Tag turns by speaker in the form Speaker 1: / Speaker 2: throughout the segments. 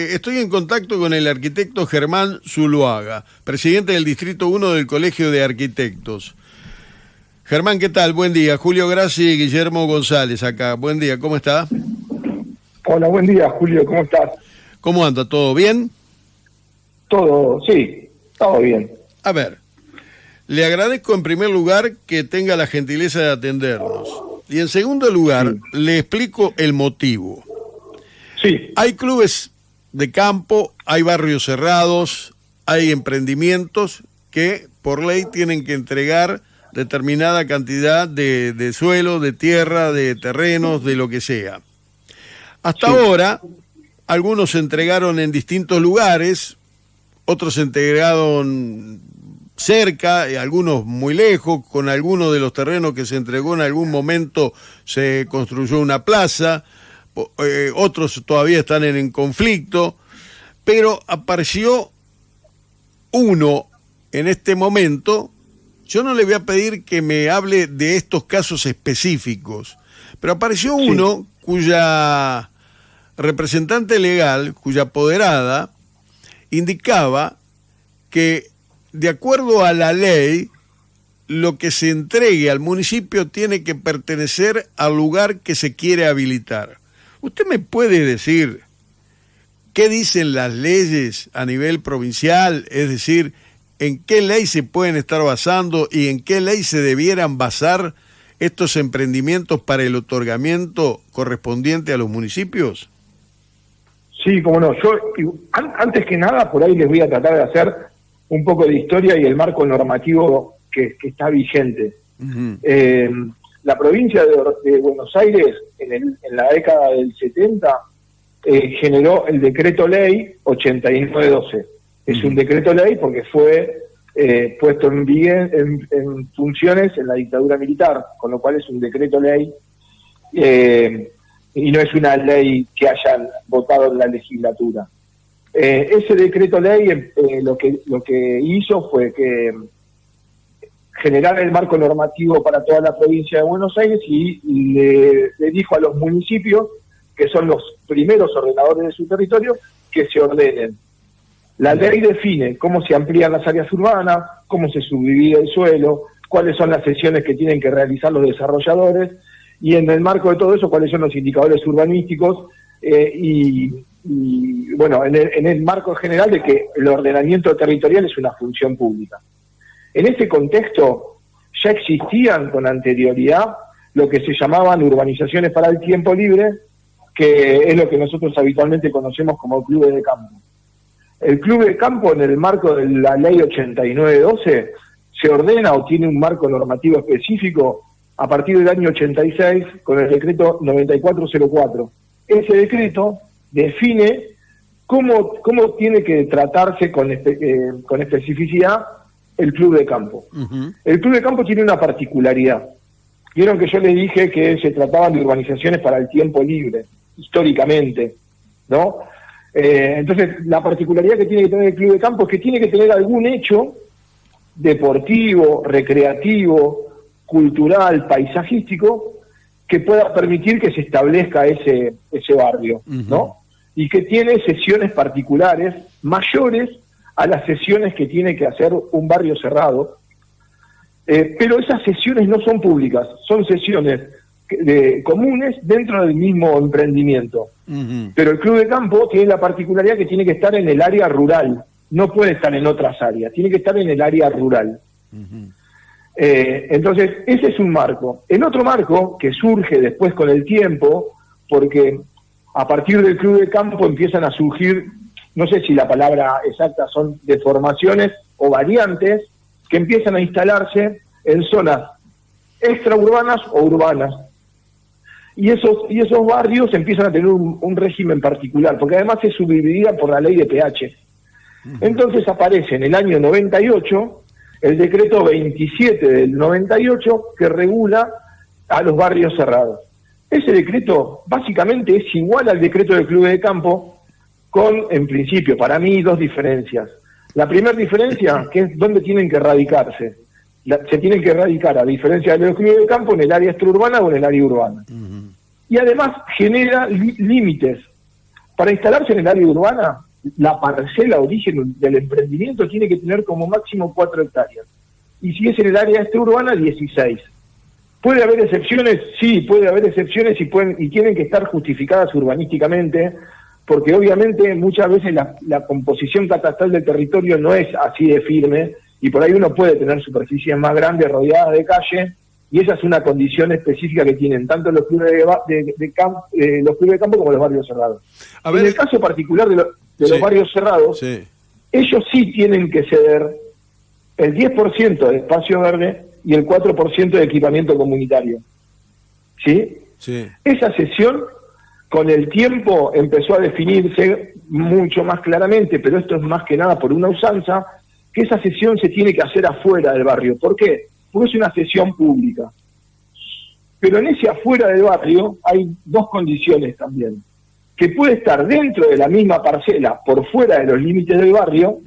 Speaker 1: Estoy en contacto con el arquitecto Germán Zuluaga, presidente del Distrito 1 del Colegio de Arquitectos. Germán, ¿qué tal? Buen día. Julio Grassi y Guillermo González acá. Buen día, ¿cómo está?
Speaker 2: Hola, buen día, Julio, ¿cómo estás?
Speaker 1: ¿Cómo anda? ¿Todo bien?
Speaker 2: Todo, sí, todo bien.
Speaker 1: A ver, le agradezco en primer lugar que tenga la gentileza de atendernos. Y en segundo lugar, le explico el motivo.
Speaker 2: Sí.
Speaker 1: Hay clubes de campo, hay barrios cerrados, hay emprendimientos que por ley tienen que entregar determinada cantidad de suelo, de tierra, de terrenos, de lo que sea. Hasta ahora, algunos se entregaron en distintos lugares, otros se entregaron cerca, algunos muy lejos, con algunos de los terrenos que se entregó en algún momento se construyó una plaza, otros todavía están en conflicto, pero apareció uno en este momento. Yo no le voy a pedir que me hable de estos casos específicos, pero apareció uno cuya representante legal, cuya apoderada, indicaba que de acuerdo a la ley, lo que se entregue al municipio tiene que pertenecer al lugar que se quiere habilitar. ¿Usted me puede decir qué dicen las leyes a nivel provincial? Es decir, ¿en qué ley se pueden estar basando y en qué ley se debieran basar estos emprendimientos para el otorgamiento correspondiente a los municipios?
Speaker 2: Sí, cómo no. Yo, antes que nada, por ahí les voy a tratar de hacer un poco de historia y el marco normativo que está vigente. La provincia de Buenos Aires, en la década del 70, generó el decreto ley 8912. Es un decreto ley porque fue puesto en funciones en la dictadura militar, con lo cual es un decreto ley y no es una ley que hayan votado en la legislatura. Ese decreto ley lo que hizo fue que generar el marco normativo para toda la provincia de Buenos Aires y le dijo a los municipios, que son los primeros ordenadores de su territorio, que se ordenen. La ley define cómo se amplían las áreas urbanas, cómo se subdivide el suelo, cuáles son las sesiones que tienen que realizar los desarrolladores, y en el marco de todo eso, cuáles son los indicadores urbanísticos, y bueno, en el marco general de que el ordenamiento territorial es una función pública. En este contexto ya existían con anterioridad lo que se llamaban urbanizaciones para el tiempo libre, que es lo que nosotros habitualmente conocemos como clubes de campo. El club de campo, en el marco de la ley 8912, se ordena o tiene un marco normativo específico a partir del año 86 con el decreto 9404. Ese decreto define cómo tiene que tratarse con especificidad el club de campo. El club de campo tiene una particularidad. Vieron que yo les dije que se trataban de urbanizaciones para el tiempo libre, históricamente, ¿no? Entonces, la particularidad que tiene que tener el club de campo es que tiene que tener algún hecho deportivo, recreativo, cultural, paisajístico, que pueda permitir que se establezca ese barrio, ¿no? Y que tiene sesiones particulares mayores a las sesiones que tiene que hacer un barrio cerrado, pero esas sesiones no son públicas, son sesiones comunes dentro del mismo emprendimiento. Pero el club de campo tiene la particularidad que tiene que estar en el área rural, no puede estar en otras áreas, tiene que estar en el área rural. Entonces, ese es un marco. El otro marco que surge después con el tiempo, porque a partir del club de campo empiezan a surgir, no sé si la palabra exacta son deformaciones o variantes, que empiezan a instalarse en zonas extraurbanas o urbanas. Y esos barrios empiezan a tener un régimen particular, porque además se subdividían por la ley de PH. Entonces aparece en el año 98 el decreto 27 del 98 que regula a los barrios cerrados. Ese decreto básicamente es igual al decreto del club de campo, con, en principio, para mí, dos diferencias. La primera diferencia, que es dónde tienen que radicarse. Se tienen que radicar, a diferencia de los clubes de campo, en el área extraurbana o en el área urbana. Y además genera límites, Para instalarse en el área urbana, la parcela origen del emprendimiento tiene que tener como máximo 4 hectáreas. Y si es en el área urbana, 16. ¿Puede haber excepciones? Sí, puede haber excepciones y tienen que estar justificadas urbanísticamente, porque obviamente muchas veces la composición catastral del territorio no es así de firme, y por ahí uno puede tener superficies más grandes rodeadas de calle, y esa es una condición específica que tienen tanto los clubes de campo como los barrios cerrados. En el caso particular de los barrios cerrados, ellos sí tienen que ceder el 10% de espacio verde y el 4% de equipamiento comunitario. ¿Sí? Esa cesión, con el tiempo, empezó a definirse mucho más claramente, pero esto es más que nada por una usanza, que esa cesión se tiene que hacer afuera del barrio. ¿Por qué? Porque es una cesión pública. Pero en ese afuera del barrio hay dos condiciones también. Que puede estar dentro de la misma parcela, por fuera de los límites del barrio,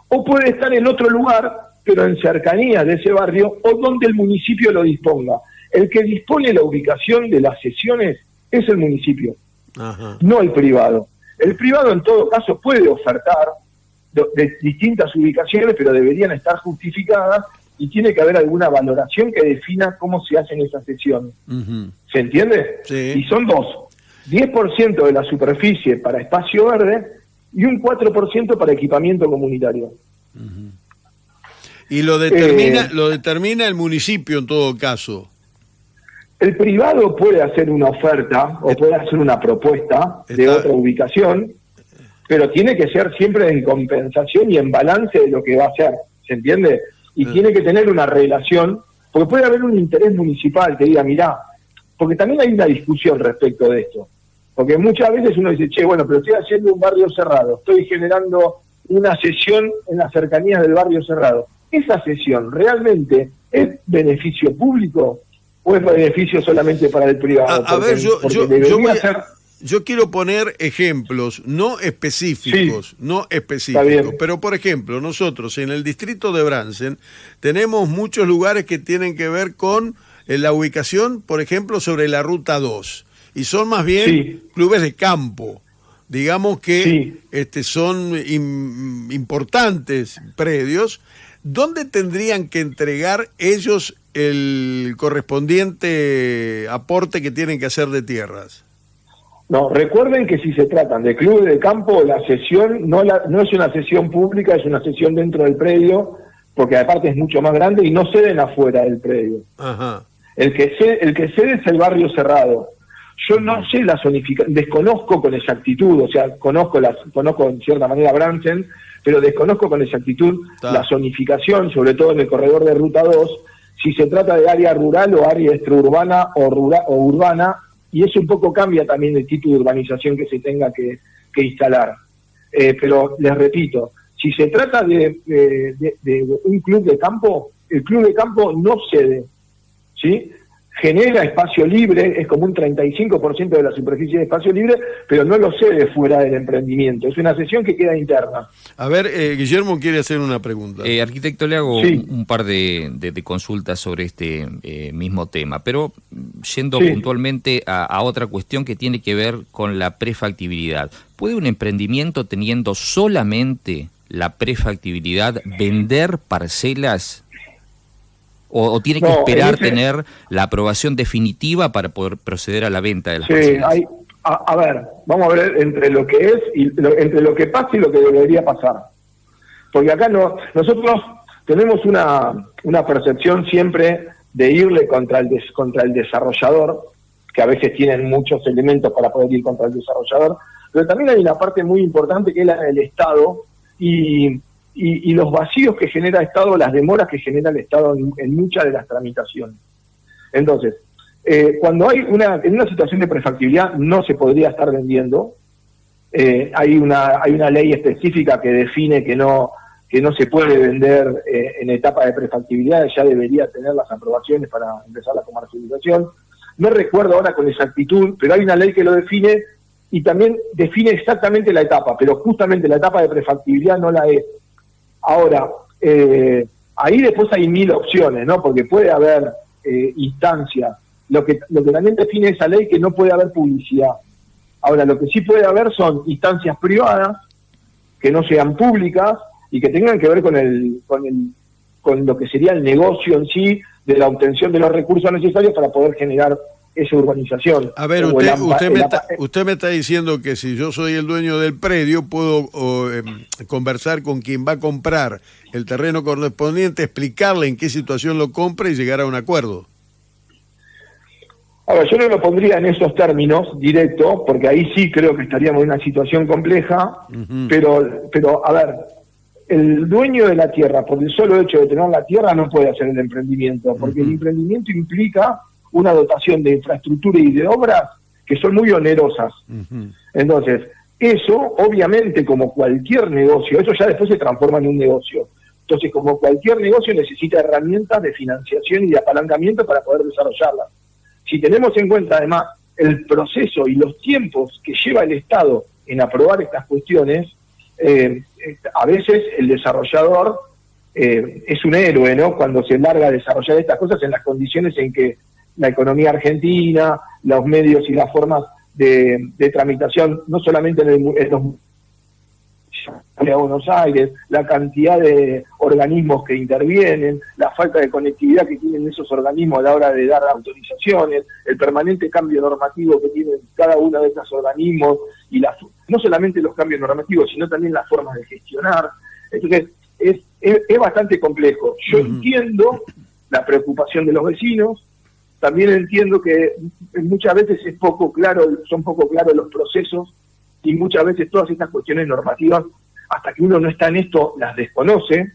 Speaker 2: o puede estar en otro lugar, pero en cercanía de ese barrio, o donde el municipio lo disponga. El que dispone la ubicación de las cesiones es el municipio, no el privado. El privado en todo caso puede ofertar de distintas ubicaciones, pero deberían estar justificadas y tiene que haber alguna valoración que defina cómo se hacen esas cesiones. ¿Se entiende? Y son dos: 10% de la superficie para espacio verde y un 4% para equipamiento comunitario.
Speaker 1: Y lo determina el municipio en todo caso.
Speaker 2: El privado puede hacer una oferta o puede hacer una propuesta de otra ubicación, pero tiene que ser siempre en compensación y en balance de lo que va a hacer, ¿se entiende? Y tiene que tener una relación, porque puede haber un interés municipal que diga, mirá, porque también hay una discusión respecto de esto, porque muchas veces uno dice, che, bueno, pero estoy haciendo un barrio cerrado, estoy generando una cesión en las cercanías del barrio cerrado. ¿Esa cesión realmente es beneficio público o es beneficio solamente para el privado?
Speaker 1: Yo quiero poner ejemplos, no específicos, pero por ejemplo, nosotros en el distrito de Bransen tenemos muchos lugares que tienen que ver con la ubicación, por ejemplo, sobre la Ruta 2, y son más bien clubes de campo, digamos que son importantes predios, ¿dónde tendrían que entregar ellos el correspondiente aporte que tienen que hacer de tierras?
Speaker 2: No, recuerden que si se tratan de clubes de campo, la cesión no es una cesión pública, es una cesión dentro del predio, porque aparte es mucho más grande y no ceden afuera del predio. El que cede es el barrio cerrado. Yo no sé la zonificación, desconozco con exactitud, o sea, conozco en cierta manera Bransen, pero desconozco con exactitud la zonificación, sobre todo en el corredor de Ruta 2, si se trata de área rural o área extraurbana o urbana, y eso un poco cambia también el tipo de urbanización que se tenga que instalar. Pero les repito, si se trata de un club de campo, el club de campo no cede, ¿sí? Genera espacio libre, es como un 35% de la superficie de espacio libre, pero no lo cede fuera del emprendimiento, es una cesión que queda interna.
Speaker 1: A ver, Guillermo quiere hacer una pregunta.
Speaker 3: Arquitecto, le hago un par de consultas sobre este mismo tema, pero yendo puntualmente a otra cuestión que tiene que ver con la prefactibilidad. ¿Puede un emprendimiento, teniendo solamente la prefactibilidad, vender parcelas? ¿O tiene que esperar tener la aprobación definitiva para poder proceder a la venta de las parcelas?
Speaker 2: A ver, vamos a ver entre lo que es y entre lo que pasa y lo que debería pasar. Porque acá nosotros tenemos una percepción siempre de irle contra el desarrollador, que a veces tienen muchos elementos para poder ir contra el desarrollador, pero también hay una parte muy importante que es la del Estado y los vacíos que genera el Estado, las demoras que genera el Estado en muchas de las tramitaciones. Entonces, cuando en una situación de prefactibilidad no se podría estar vendiendo, hay una ley específica que define que no se puede vender en etapa de prefactibilidad, ya debería tener las aprobaciones para empezar la comercialización. No recuerdo ahora con exactitud, pero hay una ley que lo define y también define exactamente la etapa, pero justamente la etapa de prefactibilidad no la es. Ahora, ahí después hay 1000 opciones, ¿no? Porque puede haber instancias. Lo que también define esa ley que no puede haber publicidad. Ahora, lo que sí puede haber son instancias privadas que no sean públicas y que tengan que ver con lo que sería el negocio en sí de la obtención de los recursos necesarios para poder generar esa urbanización.
Speaker 1: A ver, usted me está diciendo que si yo soy el dueño del predio, puedo conversar con quien va a comprar el terreno correspondiente, explicarle en qué situación lo compra y llegar a un acuerdo.
Speaker 2: Ahora, yo no lo pondría en esos términos directo, porque ahí sí creo que estaríamos en una situación compleja, pero a ver, el dueño de la tierra, por el solo hecho de tener la tierra, no puede hacer el emprendimiento, porque el emprendimiento implica una dotación de infraestructura y de obras que son muy onerosas. Entonces, eso, obviamente, como cualquier negocio, eso ya después se transforma en un negocio. Entonces, como cualquier negocio, necesita herramientas de financiación y de apalancamiento para poder desarrollarla. Si tenemos en cuenta, además, el proceso y los tiempos que lleva el Estado en aprobar estas cuestiones, a veces el desarrollador es un héroe, ¿no? Cuando se larga a desarrollar estas cosas en las condiciones en que la economía argentina, los medios y las formas de tramitación, no solamente en los de Buenos Aires, la cantidad de organismos que intervienen, la falta de conectividad que tienen esos organismos a la hora de dar autorizaciones, el permanente cambio normativo que tienen cada uno de estos organismos, y no solamente los cambios normativos, sino también las formas de gestionar. Entonces, es bastante complejo. Yo entiendo la preocupación de los vecinos, también entiendo que muchas veces son poco claros los procesos, y muchas veces todas estas cuestiones normativas, hasta que uno no está en esto, las desconoce,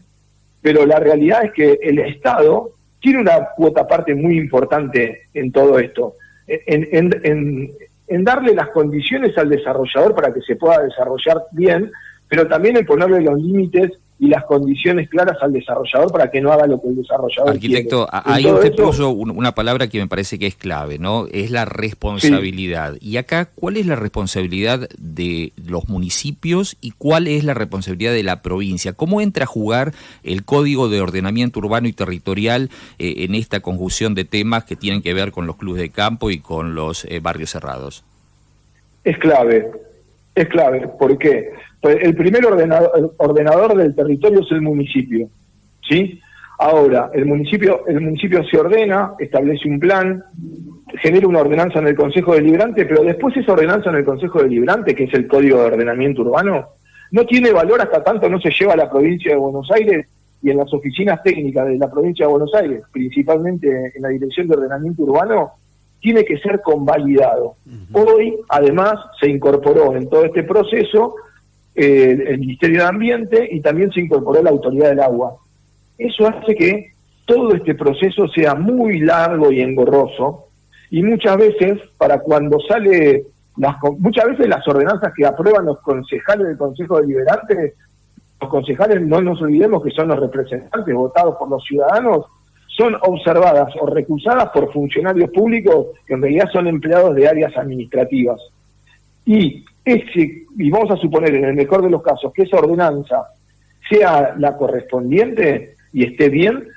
Speaker 2: pero la realidad es que el Estado tiene una cuota parte muy importante en todo esto, en darle las condiciones al desarrollador para que se pueda desarrollar bien, pero también en ponerle los límites y las condiciones claras al desarrollador para que no haga lo que el desarrollador
Speaker 3: Arquitecto,
Speaker 2: quiere.
Speaker 3: ahí usted puso una palabra que me parece que es clave, ¿no? Es la responsabilidad. Sí. Y acá, ¿cuál es la responsabilidad de los municipios y cuál es la responsabilidad de la provincia? ¿Cómo entra a jugar el Código de Ordenamiento Urbano y Territorial en esta conjunción de temas que tienen que ver con los clubes de campo y con los barrios cerrados?
Speaker 2: Es clave. ¿Por qué? Pues el primer ordenador del territorio es el municipio, ¿sí? Ahora, el municipio se ordena, establece un plan, genera una ordenanza en el Consejo Deliberante, pero después esa ordenanza en el Consejo Deliberante, que es el Código de Ordenamiento Urbano, no tiene valor hasta tanto no se lleva a la provincia de Buenos Aires y en las oficinas técnicas de la provincia de Buenos Aires, principalmente en la Dirección de Ordenamiento Urbano, tiene que ser convalidado. Hoy, además, se incorporó en todo este proceso el Ministerio de Ambiente y también se incorporó la Autoridad del Agua. Eso hace que todo este proceso sea muy largo y engorroso, y muchas veces, muchas veces las ordenanzas que aprueban los concejales del Consejo Deliberante, los concejales, no nos olvidemos que son los representantes votados por los ciudadanos, son observadas o recusadas por funcionarios públicos que en realidad son empleados de áreas administrativas. Y vamos a suponer, en el mejor de los casos, que esa ordenanza sea la correspondiente y esté bien,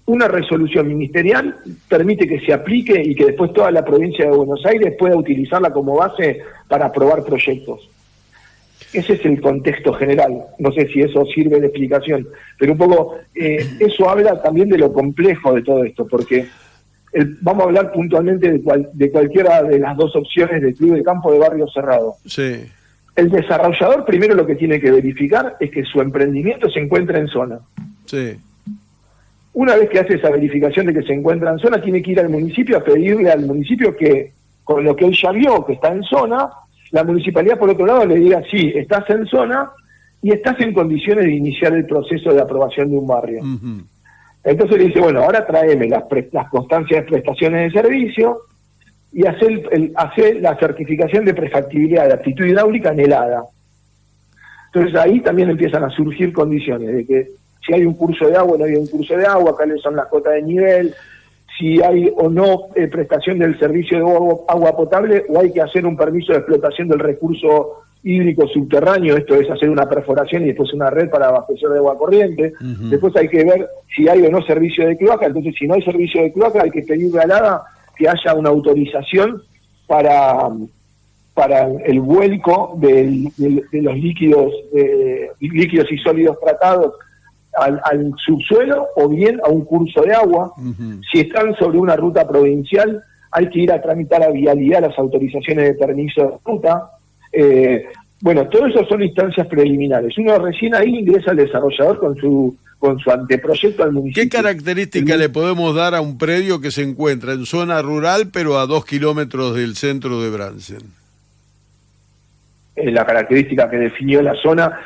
Speaker 2: una resolución ministerial permite que se aplique y que después toda la provincia de Buenos Aires pueda utilizarla como base para aprobar proyectos. Ese es el contexto general. No sé si eso sirve de explicación, pero un poco eso habla también de lo complejo de todo esto, porque vamos a hablar puntualmente de cualquiera de las dos opciones de club de campo de barrio cerrado.
Speaker 1: Sí.
Speaker 2: El desarrollador primero lo que tiene que verificar es que su emprendimiento se encuentra en zona.
Speaker 1: Sí.
Speaker 2: Una vez que hace esa verificación de que se encuentra en zona, tiene que ir al municipio a pedirle al municipio que, con lo que él ya vio que está en zona, la municipalidad, por otro lado, le diga, sí, estás en zona y estás en condiciones de iniciar el proceso de aprobación de un barrio. Entonces le dice, bueno, ahora tráeme las constancias de prestaciones de servicio y hace la certificación de prefactibilidad de aptitud hidráulica anhelada. Entonces ahí también empiezan a surgir condiciones de que si hay un curso de agua, no hay un curso de agua, cuáles son las cotas de nivel, si hay o no prestación del servicio de agua potable, o hay que hacer un permiso de explotación del recurso hídrico subterráneo, esto es hacer una perforación y después una red para abastecer de agua corriente. Después hay que ver si hay o no servicio de cloaca. Entonces, si no hay servicio de cloaca, hay que pedirle al ADA que haya una autorización para para el vuelco de los líquidos y sólidos tratados al subsuelo o bien a un curso de agua. Si están sobre una ruta provincial, hay que ir a tramitar a Vialidad las autorizaciones de permiso de ruta. Bueno, todo eso son instancias preliminares. Uno recién ahí ingresa al desarrollador con su anteproyecto al municipio.
Speaker 1: ¿Qué característica le podemos dar a un predio que se encuentra en zona rural, pero a 2 kilómetros del centro de Bransen?
Speaker 2: La característica que definió la zona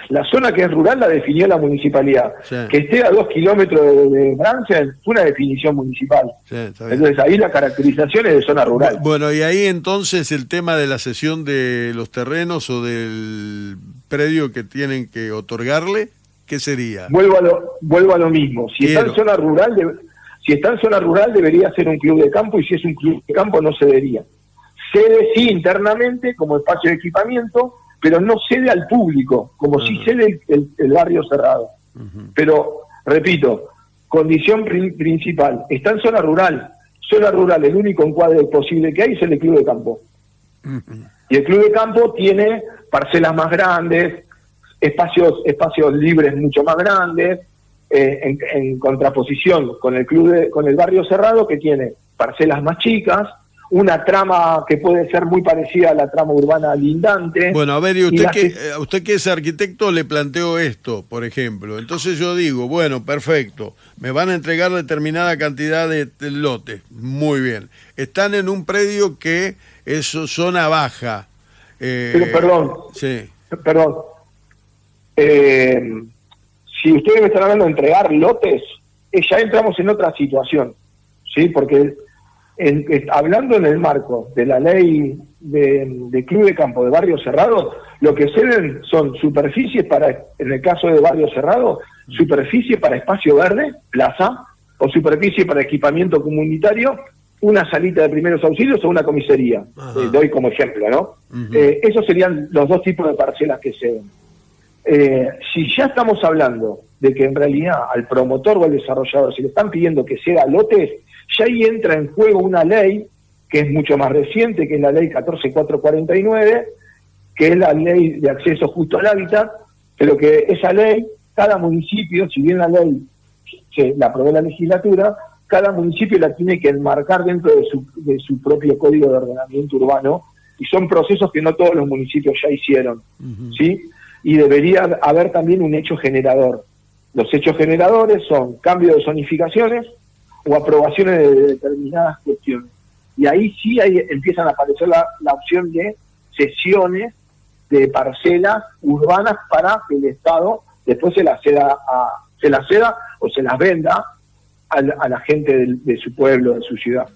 Speaker 2: que es rural la definió la municipalidad. Sí. Que esté a 2 kilómetros de Bransen fue una definición municipal. Sí, entonces ahí la caracterización es de zona rural.
Speaker 1: Bueno, y ahí entonces el tema de la cesión de los terrenos o del predio que tienen que otorgarle, ¿qué sería?
Speaker 2: Vuelvo a lo mismo. Si está en zona rural debería ser un club de campo, y si es un club de campo no cedería. Cede sí internamente como espacio de equipamiento, pero no cede al público, como si cede el barrio cerrado. Pero, repito, condición principal, está en zona rural. Zona rural, el único encuadre posible que hay es el club de campo. Y el club de campo tiene parcelas más grandes, espacios libres mucho más grandes, en contraposición con el barrio cerrado, que tiene parcelas más chicas, una trama que puede ser muy parecida a la trama urbana lindante.
Speaker 1: Bueno, a ver, y usted que es arquitecto le planteo esto, por ejemplo. Entonces yo digo, bueno, perfecto, me van a entregar determinada cantidad de lotes, muy bien. Están en un predio que es zona baja.
Speaker 2: Pero perdón,
Speaker 1: sí.
Speaker 2: Perdón. Si ustedes me están hablando de entregar lotes, ya entramos en otra situación, ¿sí? Porque hablando en el marco de la ley de club de campo de barrio cerrado, lo que ceden son superficies en el caso de barrio cerrado, superficie para espacio verde, plaza, o superficie para equipamiento comunitario, una salita de primeros auxilios o una comisaría. Doy como ejemplo, ¿no? Esos serían los dos tipos de parcelas que ceden. Si ya estamos hablando de que en realidad al promotor o al desarrollador se le están pidiendo que ceda lotes, ya ahí entra en juego una ley que es mucho más reciente, que es la ley 14449, que es la ley de acceso justo al hábitat, pero que esa ley, cada municipio, si bien la ley la aprobó la legislatura, cada municipio la tiene que enmarcar dentro de su propio código de ordenamiento urbano, y son procesos que no todos los municipios ya hicieron, ¿sí? Y debería haber también un hecho generador. Los hechos generadores son cambio de zonificaciones o aprobaciones de determinadas cuestiones. Y ahí sí empiezan a aparecer la opción de cesiones de parcelas urbanas para que el Estado después se las ceda o se las venda a la gente de su pueblo, de su ciudad.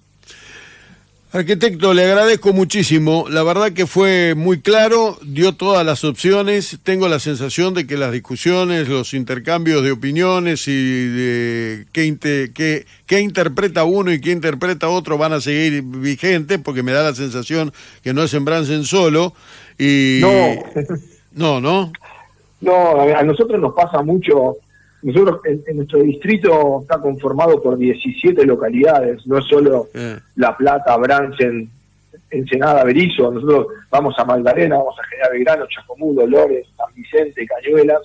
Speaker 1: Arquitecto, le agradezco muchísimo. La verdad que fue muy claro, dio todas las opciones. Tengo la sensación de que las discusiones, los intercambios de opiniones y de qué interpreta uno y qué interpreta otro van a seguir vigentes, porque me da la sensación que no es en Bransen solo. Y... No, a nosotros nos pasa mucho. Nosotros, en nuestro distrito está conformado por 17 localidades, no es solo La Plata, Bransen, Ensenada, Berizo. Nosotros vamos a Magdalena, vamos a General Belgrano, Chascomú, Dolores, San Vicente, Cañuelas,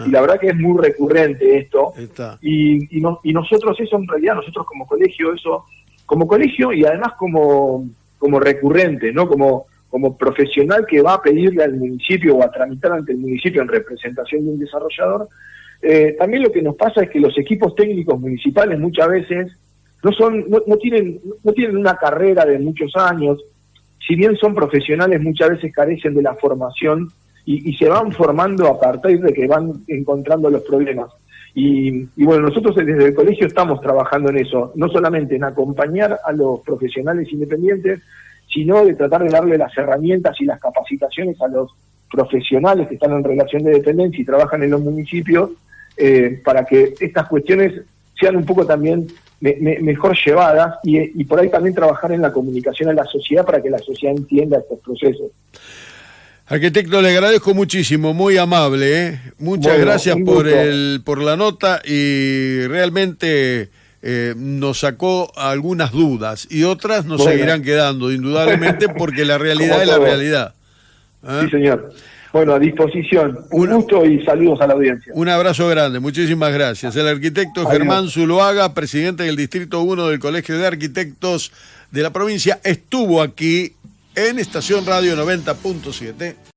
Speaker 1: y la verdad que es muy recurrente esto. Y nosotros eso, en realidad, nosotros como colegio y además como recurrente, ¿no? Como profesional que va a pedirle al municipio o a tramitar ante el municipio en representación de un desarrollador. También lo que nos pasa es que los equipos técnicos municipales muchas veces no tienen una carrera de muchos años, si bien son profesionales muchas veces carecen de la formación y se van formando a partir de que van encontrando los problemas. Y bueno, nosotros desde el colegio estamos trabajando en eso, no solamente en acompañar a los profesionales independientes, sino de tratar de darle las herramientas y las capacitaciones a los profesionales que están en relación de dependencia y trabajan en los municipios, para que estas cuestiones sean un poco también mejor llevadas y por ahí también trabajar en la comunicación a la sociedad para que la sociedad entienda estos procesos. Arquitecto, le agradezco muchísimo, muy amable, ¿eh? Muchas gracias por la nota y realmente nos sacó algunas dudas y otras nos seguirán quedando, indudablemente, porque la realidad es la realidad.
Speaker 2: Sí, señor. Bueno, a disposición. Un gusto y saludos a la audiencia.
Speaker 1: Un abrazo grande, muchísimas gracias. El arquitecto
Speaker 2: Adiós.
Speaker 1: Germán Zuloaga, presidente del Distrito 1 del Colegio de Arquitectos de la provincia, estuvo aquí en Estación Radio 90.7.